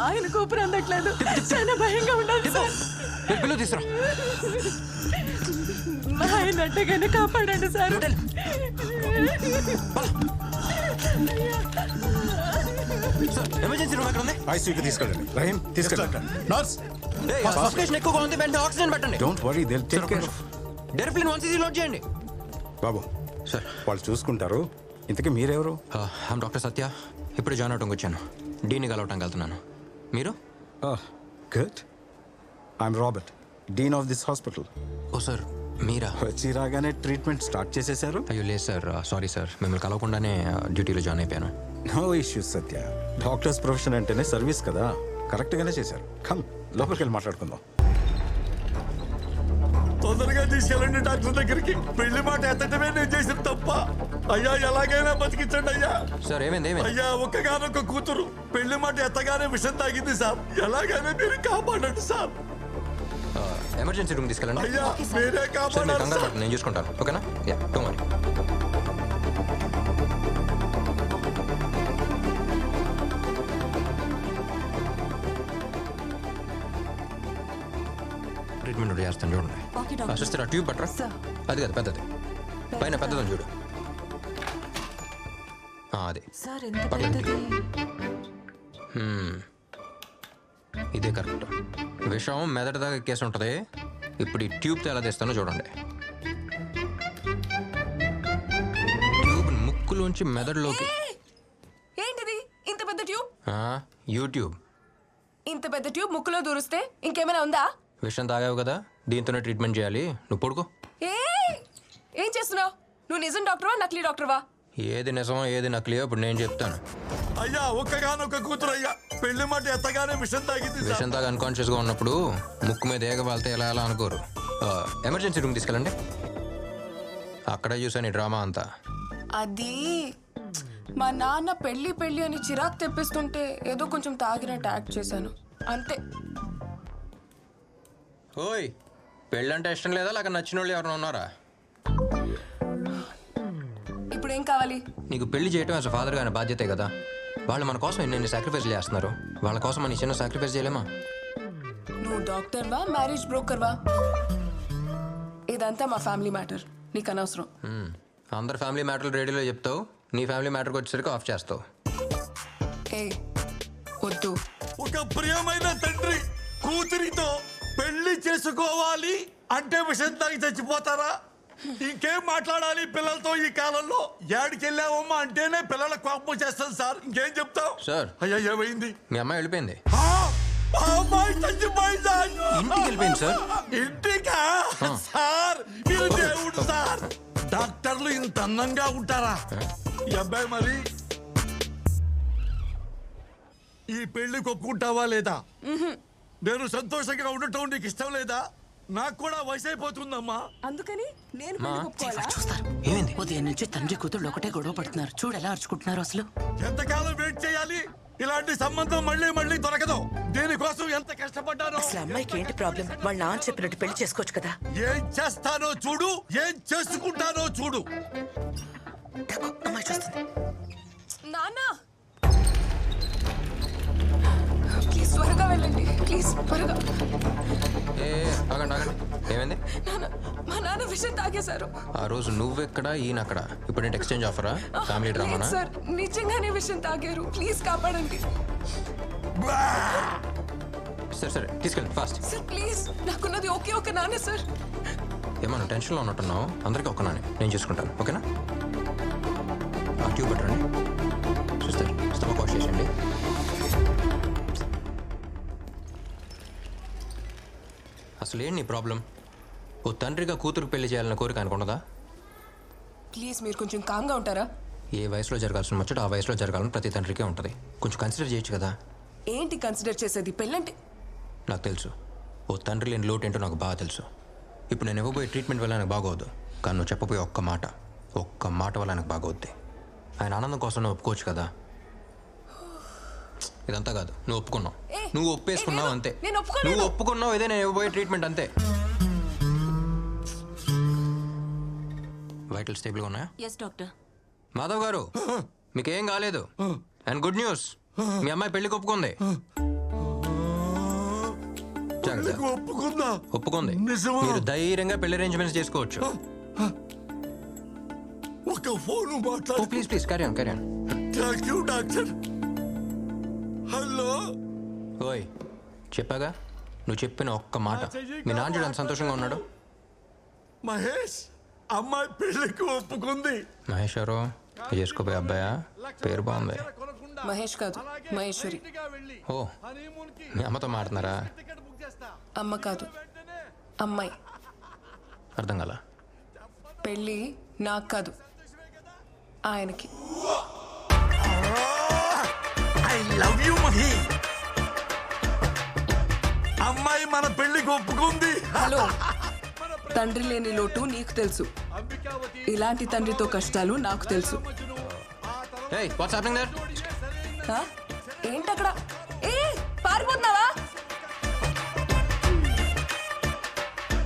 ఆయన కూపురు అందట్లేదు. చాలా భయంగా ఉండదు సార్. పిల్లలు తీసుకురా. ఆయన అట్టగానే కాపాడండి సార్. ఎమర్జెన్సీ రూమ్ ఎక్కడ ఉంది? ఐసీయూకి తీసుకెళ్ళండి. రహీం తీసుకెళ్ళండి. నర్స్ సఫికేషన్ ఎక్కువగా ఉంది, వెంటనే ఆక్సిజన్ పెట్టండి. Don't worry, they will take care. Deriphyllin 1cc load చేయండి. బాబు సార్, వాళ్ళు చూసుకుంటారు. ఇంతకీ మీరెవరు? I'm doctor Satya. ఇప్పుడు జాయిన్ అవడానికి వచ్చాను. డీని కలవటానికి వెళ్తున్నాను. మీరు? Good. I'm Robert, dean of this hospital. Oh sir, మీరా? వచ్చి రాగానే ట్రీట్మెంట్ స్టార్ట్ చేసేశారు? అయ్యో లేదు సార్, సారీ సార్, మిమ్మల్ని కలవకుండానే డ్యూటీలో జాయిన్ అయిపోయాను. నో ఇష్యూస్ సత్య. డాక్టర్స్ ప్రొఫెషన్ అంటేనే సర్వీస్ కదా. కరెక్ట్గానే చేశారు. కమ్, లోపలికి వెళ్ళి మాట్లాడుకుందాం. తొందరగా తీసుకెళ్ళండి డాక్టర్ దగ్గరికి. పెళ్లి మాట ఎత్తటమే నేను చేసిన తప్ప. అయ్యా ఎలాగైనా బతికించండి అయ్యా. సార్ ఏమైంది? అయ్యా ఒక్కగానొక్క కూతురు పెళ్లి మాట ఎత్తగానే విషం తాగింది సార్. ఎలాగైనా మీరు కాపాడండి సార్. ఎమర్జెన్సీ రూమ్ తీసుకెళ్ళండి. అయ్యా మీరే సార్ మీరు కాపాడాలి కంగారు సార్. పడకండి, నేను చూసుకుంటాను. ఓకేనా? Yeah, don't worry. ట్రీట్మెంట్ చేస్తాను చూడండి. సిస్టర్ ఆ ట్యూబ్ పట్టరా. అది కాదు, పెద్దది పైన పెద్దదని చూడు. అది సార్ ఎంత పెద్దది. ఇదే కరెక్ట్. విషం మెదడు దాకా ఎక్కేసి ఉంటుంది. ఇప్పుడు ఈ ట్యూబ్తో ఎలా తీస్తానో చూడండి. ట్యూబ్ ముక్కులోంచి మెదడులోకి. ఏంటిది ఇంత పెద్ద ట్యూబ్? యూట్యూబ్. ఇంత పెద్ద ట్యూబ్ ముక్కులో దూరిస్తే ఇంకేమైనా ఉందా? విషం తాగావు కదా, దీంతోనే ట్రీట్మెంట్ చేయాలి. నువ్వు పడుకో. ఏం చేస్తున్నావు నువ్వు? నిజం డాక్టర్వా నకిలీ డాక్టర్వా? ఏది నిజమో ఏది నకిలీయో ఇప్పుడు నేను చెప్తాను. అయ్యా ఒక్కగానొక్క కూతురు అయ్యా పెళ్లి మాట ఎత్తగానే విషం తాగింది సార్. విషం తాగా అన్కాన్షియస్గా ఉన్నప్పుడు ముక్కు మీద ఏగ వాళ్తే ఎలా ఎలా అనుకోరు. ఎమర్జెన్సీ రూమ్ తీసుకెళ్ళండి. అక్కడే చూసాను ఈ డ్రామా అంతా. అది మా నాన్న పెళ్లి అని చిరాకు తెప్పిస్తుంటే ఏదో కొంచెం తాగినట్టు యాక్ట్ చేశాను అంతే. ఓయ్, పెళ్ళంటే ఇష్టం లేదా లేక నచ్చిన వాళ్ళు ఎవరైనా ఉన్నారా? ఇప్పుడు ఏం కావాలి? నీకు పెళ్లి చేయటం యాజ్ ఫాదర్ గారి బాధ్యతే కదా. వాళ్ళు మన కోసం ఎన్ని సాక్రిఫైస్ చేస్తున్నారు. వాళ్ళ కోసం మన చిన్న సాక్రిఫైస్ చేయలేమా? నువ్వు డాక్టర్వా మ్యారేజ్ బ్రోకర్వా? ఇదంతా మా ఫ్యామిలీ మ్యాటర్, నీకు అనవసరం. అందరు ఫ్యామిలీ మ్యాటర్లు రేడియోలో చెప్తావు, నీ ఫ్యామిలీ మ్యాటర్కి వచ్చేసరికి ఆఫ్ చేస్తావు. ఏ వద్దు. ఒక ప్రియమైన తండ్రి కూతురితో పెళ్లి చేసుకోవాలి అంటే విషం తాగి చచ్చిపోతారా? ఇంకేం మాట్లాడాలి పిల్లలతో ఈ కాలంలో? ఏడికెళ్ళావమ్మా అంటేనే పిల్లల కోపం చేస్తాను సార్. ఇంకేం చెప్తావు సార్? అయ్యా ఏమైంది? మీ అమ్మాయి వెళ్ళిపోయింది. అమ్మాయి చచ్చిపోయిందా? ఇంటికి వెళ్ళిపోయింది సార్. ఇంటికా? సార్ మీరు దేవుడు సార్. డాక్టర్లు ఇంత అందంగా ఉంటారా? ఈ అబ్బాయి మరి ఈ పెళ్లికి ఒప్పుకుంటావా లేదా? నేను సంతోషంగా ఉండటం నీకు ఇష్టం లేదా? నాకు కూడా వయసు అయిపోతుందమ్మా. అందుకని నేను చూస్తారు. ఏమైంది? ఉదయం నుంచి తండ్రి కూతురు ఒకటే గొడవ పడుతున్నారు. చూడు ఎలా అరుచుకుంటున్నారు అసలు. ఎంతకాలం వెయిట్ చేయాలి? ఇలాంటి సంబంధం మళ్ళీ మళ్ళీ దొరకదు. దీనికోసం ఎంత కష్టపడ్డానో. అసలు అమ్మాయికి ఏంటి ప్రాబ్లం? వాళ్ళ నాన్న చెప్పినట్టు పెళ్లి చేసుకోవచ్చు కదా. ఏం చేస్తానో చూడు, ఏం చేసుకుంటానో చూడు. అమ్మాయి చూస్తుంది. నాన్న ప్లీజ్ త్వరగా వెళ్ళండి, ప్లీజ్ త్వరగా. ఆగండి ఆగండి. ఏమైంది? నాన్న మా నాన్న విషయం తాగేశారు. ఆ రోజు నువ్వెక్కడ ఈయన అక్కడ. ఇప్పుడు నేను ఎక్స్చేంజ్ ఆఫరా? ఫ్యామిలీ డ్రామానా? సార్ నిజంగానే విషయం తాగారు, ప్లీజ్ కాపాడండి. సరే సరే తీసుకెళ్ళండి ఫాస్ట్. సార్ ప్లీజ్, నాకున్నది ఒకే ఒక నాన్న సార్. ఏమన్నా టెన్షన్లో ఉన్నట్టున్నావు? అందరికీ ఒక్క నానే, నేను చూసుకుంటాను. ఓకేనా? ఆ ట్యూబ్ పెట్టండి. సిస్టర్ స్టమక్ వాష్ చేసేయండి. అసలు ఏంటి నీ ప్రాబ్లం? ఓ తండ్రిగా కూతురు పెళ్లి చేయాలన్న కోరిక అనుకున్నదా? ప్లీజ్ మీరు కొంచెం కామ్గా ఉంటారా? ఏ వయసులో జరగాల్సిన ముచ్చట ఆ వయసులో జరగాలని ప్రతి తండ్రికే ఉంటుంది. కొంచెం కన్సిడర్ చేయొచ్చు కదా. ఏంటి కన్సిడర్ చేసేది? పెళ్ళంటే నాకు తెలుసు, ఓ తండ్రి లేని లోటు ఏంటో నాకు బాగా తెలుసు. ఇప్పుడు నేను ఇవ్వబోయే ట్రీట్మెంట్ వల్ల నాకు బాగోద్దు, కానీ నువ్వు చెప్పబోయే ఒక్క మాట వల్ల నాకు బాగోద్ది. ఆయన ఆనందం కోసం నువ్వు ఒప్పుకోవచ్చు కదా. ఇదంతా కాదు, నువ్వు ఒప్పుకున్నావు, నువ్వు ఒప్పేసుకున్నావు అంతే. నువ్వు ఒప్పుకున్నావు, ఇదే నేను ఇవ్వబోయే ట్రీట్మెంట్ అంతే. వైటల్ స్టేబుల్గా ఉన్నాయా? Yes doctor. మాధవ్ గారు మీకేం కాలేదు. అండ్ గుడ్ న్యూస్, మీ అమ్మాయి పెళ్లికి ఒప్పుకుంది. పెళ్లికి ఒప్పుకుందా? ఒప్పుకుంది. నిజమా? మీరు ధైర్యంగా పెళ్లి అరేంజ్మెంట్స్ చేసుకోవచ్చు. ఒక ఫోన్ మాట్లాడు. Please please carry on. Thank you doctor. Hello. ఓయ్ చెప్పాగా, నువ్వు చెప్పిన ఒక్క మాట. మీ నాన్న చూడని సంతోషంగా ఉన్నాడు. మహేష్, అమ్మాయి పెళ్లికి ఒప్పుకుంది. మహేష్ ఎవరు? చేసుకోపోయే అబ్బాయా? పేరు బాగుంది. మహేష్ కాదు, మహేశ్వరి. ఓ, మీ అమ్మతో మాట్లాడుతున్నారా? అమ్మ కాదు, అమ్మాయి. అర్థం కాల. పెళ్ళి నాకు కాదు, ఆయనకి. I love you Mahi. అమ్మాయి మన పెళ్లికి ఒప్పుకుంది. హలో, తండ్రి లేని లోటు నీకు తెలుసు, ఇలాంటి తండ్రితో కష్టాలు నాకు తెలుసు. Hey, what's happening there? హ? ఏంటక్కడ? ఏ పారిపోతున్నావా?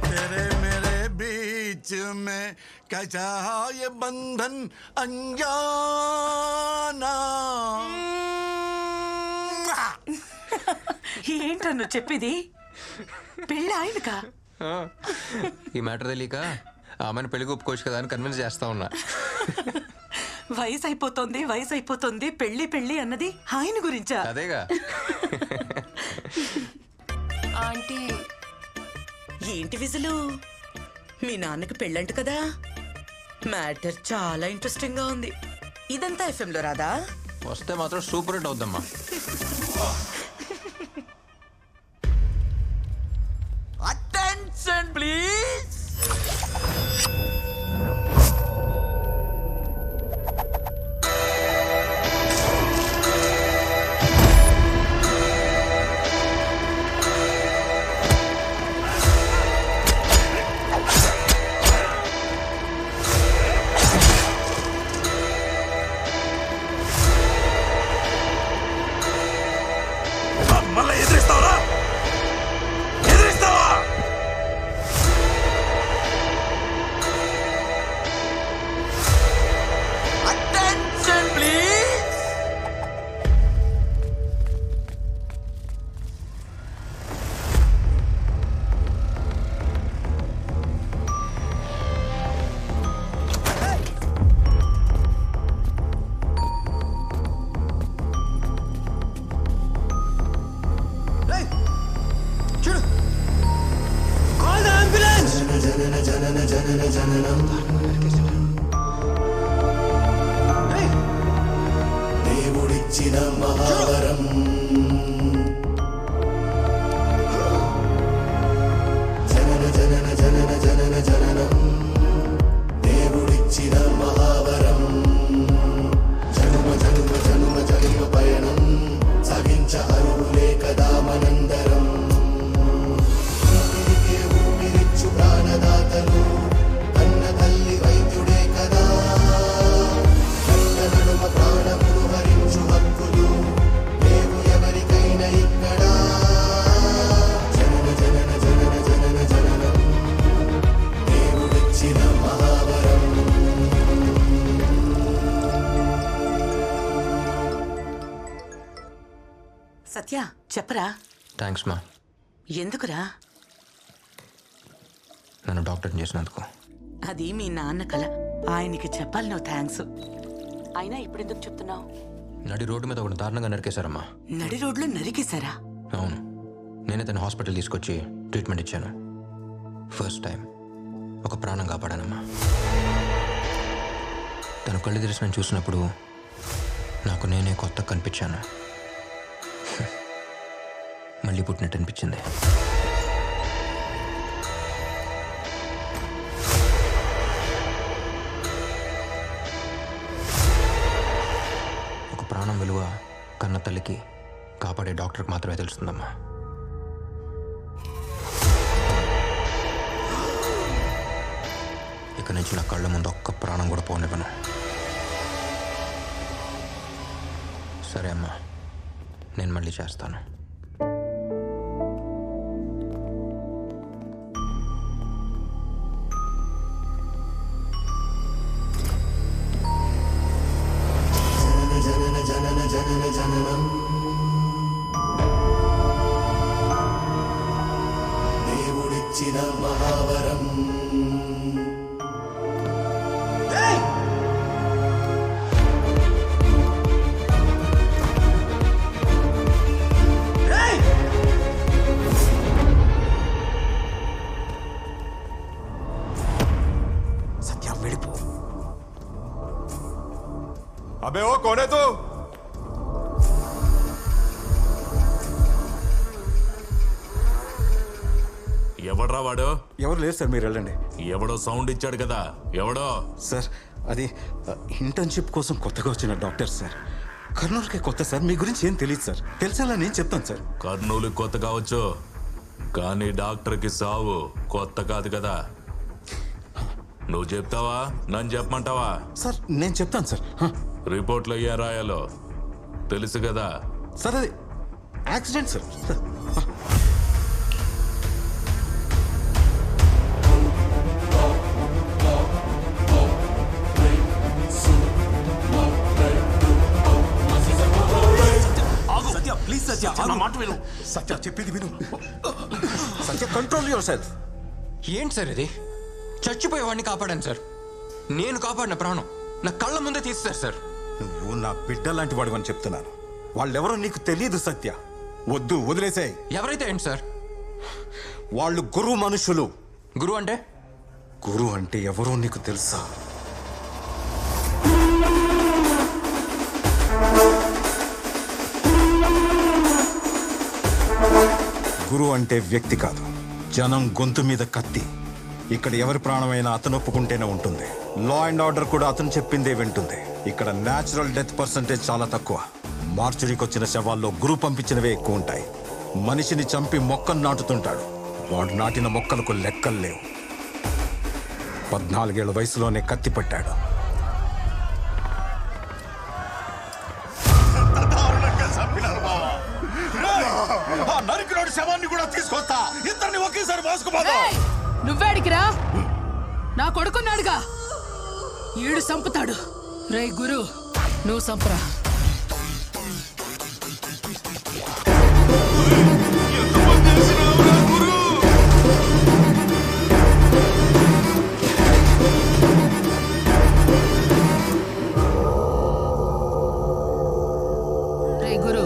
तेरे मेरे बीच में कैसा ये बंधन अनजाना. ఏంటన్ను చెప్పేది? పెళ్ళి ఆయనకా? ఈ మ్యాటర్ తెలియక ఆ అమ్మాయిని పెళ్లికి ఒప్పుకోవచ్చు కదా అని కన్విన్స్ చేస్తా ఉన్నా. వయసు అయిపోతుంది, పెళ్లి పెళ్లి అన్నది ఆయన గురించా? అదేగా. ఆంటీ, ఏంటి విజులు? మీ నాన్నకి పెళ్ళంట కదా? మ్యాటర్ చాలా ఇంట్రెస్టింగ్ గా ఉంది. ఇదంతా FM లో రాదా? వస్తే మాత్రం సూపర్ హిట్ అవుద్దమ్మా. Attention please. మళ్ళీ ఎదిరిస్తావా? Attention please. చూడు, కాల్ ద అంబులెన్స్. దేవుడిచ్చిన మహావరం జనన జనన జనన జనన జననం. దేవుడిచ్చిన మహావరం జనుమ జనుమ జనుమ జనుమ పయనం సాగించ అరువులే కదా మనందరం. ఊపిరికే ఊపిరిచ్చు ప్రాణదాతలు కన్న తల్లి వైద్యుడే కదా. కన్న నడుమ ప్రాణములు హరించు హక్కులు లేవు ఎవరికైనా ఇక్కడ. జనన జనన జనన జనన జననం దేవుడిచ్చిన మహావరం. సత్య చెప్పరా? థ్యాంక్స్ మా, ఎందుకురా? నన్ను డాక్టర్ని చేసినందుకు. అది మీ నాన్న కల, ఆయనకి చెప్పాలి నువ్వు థ్యాంక్స్. అయినా ఇప్పుడెందుకు చెప్తున్నావు? నడి రోడ్డు మీద ఒకటి దారుణంగా నరికేశారమ్మా. నడి రోడ్లో నరికేశారా? అవును, నేనే తన హాస్పిటల్ తీసుకొచ్చి ట్రీట్మెంట్ ఇచ్చాను. ఫస్ట్ టైం ఒక ప్రాణం కాపాడానమ్మా. తను కళ్ళు తెరిచి నన్ను చూసినప్పుడు నాకు నేనే కొత్త కనిపించాను. మళ్ళీ పుట్టినట్టు అనిపించింది. ఒక ప్రాణం విలువ కన్న తల్లికి, కాపాడే డాక్టర్కి మాత్రమే తెలుస్తుందమ్మా. ఇక నుంచి నా కళ్ళ ముందు ఒక్క ప్రాణం కూడా పోనివ్వను. సరే అమ్మా, నేను మళ్ళీ చేస్తాను. జనన జనన జనన జననం ఎవడ్రా వాడు? ఎవరు లేరు సార్, మీరు వెళ్ళండి. ఎవడో సౌండ్ ఇచ్చాడు కదా, ఎవడో? సార్ అది ఇంటర్న్షిప్ కోసం కొత్తగా వచ్చిన డాక్టర్ సార్. కర్నూలుకే కొత్త సార్, మీ గురించి ఏం తెలియదు సార్. తెలిసేలా నేను చెప్తాను సార్. కర్నూలు కొత్త కావచ్చు, కానీ డాక్టర్కి సావు కొత్త కాదు కదా. నువ్వు చెప్తావా, నన్ను చెప్పమంటావా? సార్ నేను చెప్తాను సార్. రిపోర్ట్లో ఏ రాయాలో తెలుసు కదా. సార్ అది యాక్సిడెంట్ సార్. సత్య చెప్పేది విను. సత్య కంట్రోల్ యువర్ సెల్ఫ్. ఏంటి సార్ ఇది? చచ్చిపోయేవాడిని కాపాడాను సార్. నేను కాపాడిన ప్రాణం నా కళ్ళ ముందే తీస్తారు సార్. నువ్వు నా బిడ్డ లాంటి వాడివని చెప్తున్నాను. వాళ్ళెవరో నీకు తెలియదు సత్య. వద్దు, వదిలేసాయి. ఎవరైతే ఏంటి సార్? వాళ్ళు గురువు మనుషులు. గురువు అంటే? గురువు అంటే ఎవరో నీకు తెలుసా? గురువు అంటే వ్యక్తి కాదు, జనం గొంతు మీద కత్తి. ఇక్కడ ఎవరి ప్రాణమైనా అతను ఒప్పుకుంటేనే ఉంటుంది. లా అండ్ ఆర్డర్ కూడా అతను చెప్పిందే వింటుంది. ఇక్కడ న్యాచురల్ డెత్ పర్సంటేజ్ చాలా తక్కువ. మార్చురీకి వచ్చిన శవాల్లో గురువు పంపించినవే ఎక్కువ ఉంటాయి. మనిషిని చంపి మొక్కను నాటుతుంటాడు. వాడు నాటిన మొక్కలకు లెక్కలు లేవు. 14 ఏళ్ల వయసులోనే కత్తి పట్టాడు. నరికినోడి శవాన్ని కూడా తీసుకొస్తా. ఇద్దరిని ఒకేసారి మోసుకుపోదాం. నువ్వేడికిరా? నా కొడుకున్నాడుగా, ఈడు సంపుతాడు. రే గురు, నువ్వు సంపరా. రే గురు,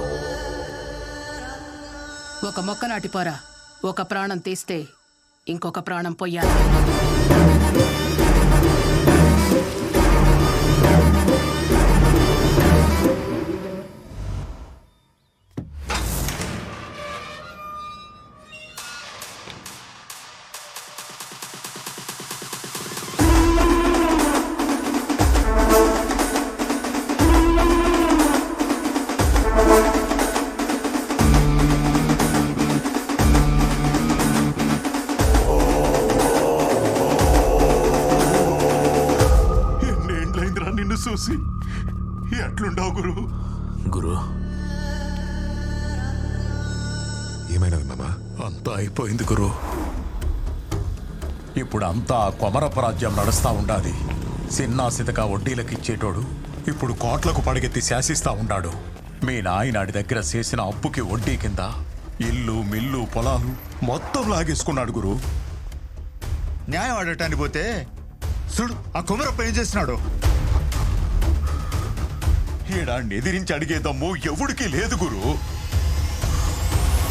ఒక మొక్క నాటిపోరా. ఒక ప్రాణం తీస్తే ఇంకొక ప్రాణం పోయాలి. చూసి ఎట్లుండవు గురు? గురు ఏమైనది మామా? అంతా అయిపోయింది గురు. ఇప్పుడు అంతా కొమరపరాజ్యం నడుస్తా ఉండాది. సిన్నాసితగా వడ్డీలకు ఇచ్చేటోడు ఇప్పుడు కోట్లకు పడిగెత్తి శాసిస్తా ఉన్నాడు. మీ నాయనాడి దగ్గర చేసిన అప్పుకి వడ్డీ కింద ఇల్లు, మిల్లు, పొలాలు మొత్తం లాగేసుకున్నాడు గురు. న్యాయం ఆడటానికి పోతే చూడు ఆ కుమరప్ప ఏం చేస్తున్నాడు. ఈడాన్ని ఎదిరించి అడిగే దమ్ము ఎవడికి లేదు గురు.